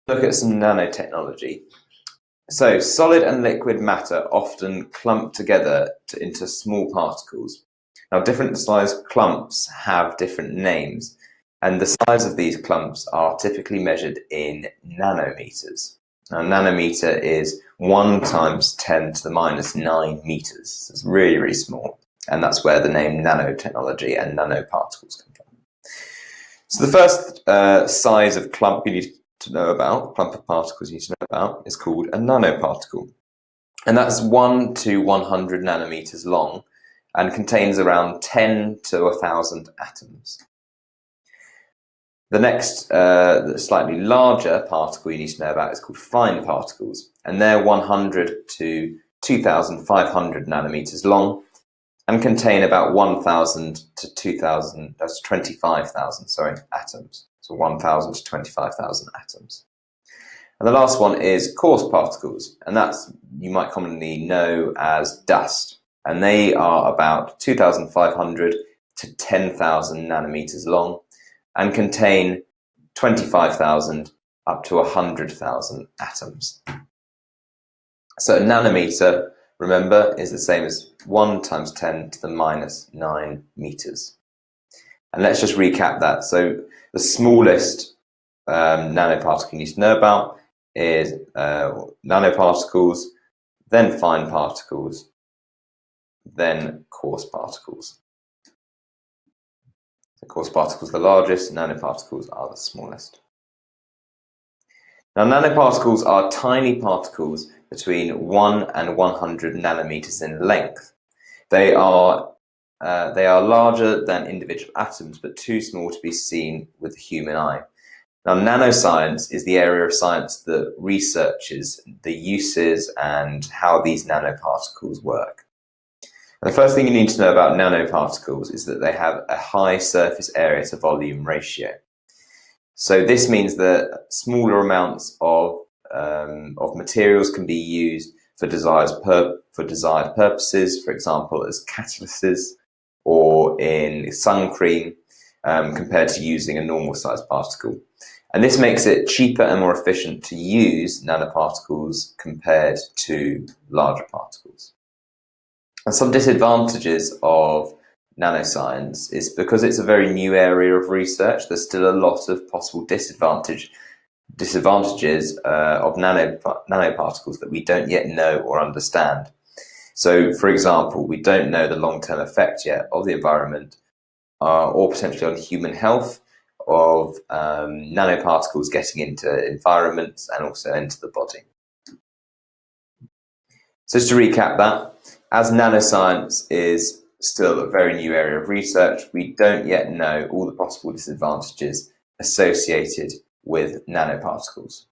Look at some nanotechnology. So solid and liquid matter often clump together into small particles. Now different size clumps have different names, and the size of these clumps are typically measured in nanometers. Now a nanometer is 1 × 10⁻⁹ meters. So it's really, really small, and that's where the name nanotechnology and nanoparticles come from. So the first size of clump you need to know about, clump of particles you need to know about, is called a nanoparticle. And that's 1 to 100 nanometers long and contains around 10 to 1,000 atoms. The next slightly larger particle you need to know about is called fine particles, and they're 100 to 2,500 nanometers long and contain about 1,000 to 2,000, that's 25,000, atoms. So 1,000 to 25,000 atoms. And the last one is coarse particles, and that's you might commonly know as dust. And they are about 2,500 to 10,000 nanometers long and contain 25,000 up to 100,000 atoms. So a nanometer, remember, is the same as 1 × 10⁻⁹ meters. And let's just recap that. So the smallest nanoparticle you need to know about is nanoparticles, then fine particles, then coarse particles. So coarse particles are the largest, nanoparticles are the smallest. Now nanoparticles are tiny particles between 1 and 100 nanometers in length. They are larger than individual atoms, but too small to be seen with the human eye. Now, nanoscience is the area of science that researches the uses and how these nanoparticles work. And the first thing you need to know about nanoparticles is that they have a high surface area to volume ratio. So this means that smaller amounts of materials can be used for desired purposes, for example, as catalysts or in sun cream, compared to using a normal sized particle. And this makes it cheaper and more efficient to use nanoparticles compared to larger particles. And some disadvantages of nanoscience is because it's a very new area of research, there's still a lot of possible disadvantages of nanoparticles that we don't yet know or understand. So, for example, we don't know the long-term effect yet of the environment or potentially on human health of nanoparticles getting into environments and also into the body. So just to recap that, as nanoscience is still a very new area of research, we don't yet know all the possible disadvantages associated with nanoparticles.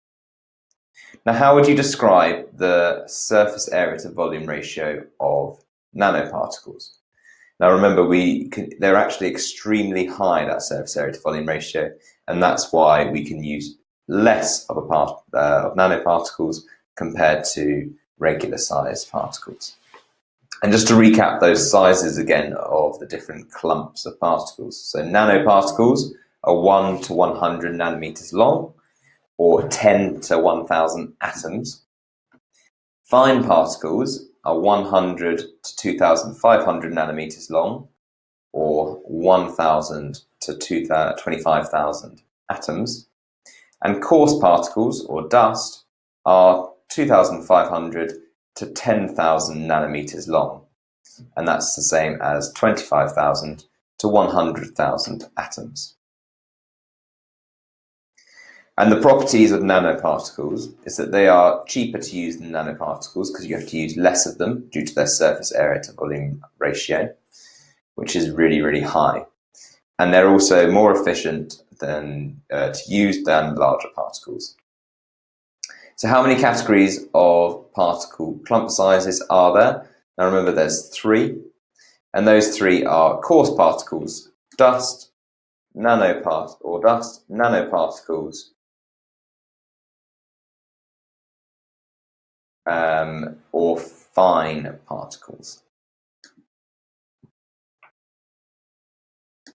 Now, how would you describe the surface area to volume ratio of nanoparticles? Now, remember, they're actually extremely high, that surface area to volume ratio, and that's why we can use less of nanoparticles compared to regular sized particles. And just to recap those sizes again of the different clumps of particles. So nanoparticles are 1 to 100 nanometers long, or 10 to 1,000 atoms. Fine particles are 100 to 2,500 nanometers long, or 1,000 to 25,000 atoms. And coarse particles, or dust, are 2,500 to 10,000 nanometers long, and that's the same as 25,000 to 100,000 atoms. And the properties of nanoparticles is that they are cheaper to use than nanoparticles because you have to use less of them due to their surface area to volume ratio, which is really, really high. And they're also more efficient to use than larger particles. So how many categories of particle clump sizes are there? Now remember, there's 3, and those 3 are coarse particles, dust, nanoparticles, or fine particles.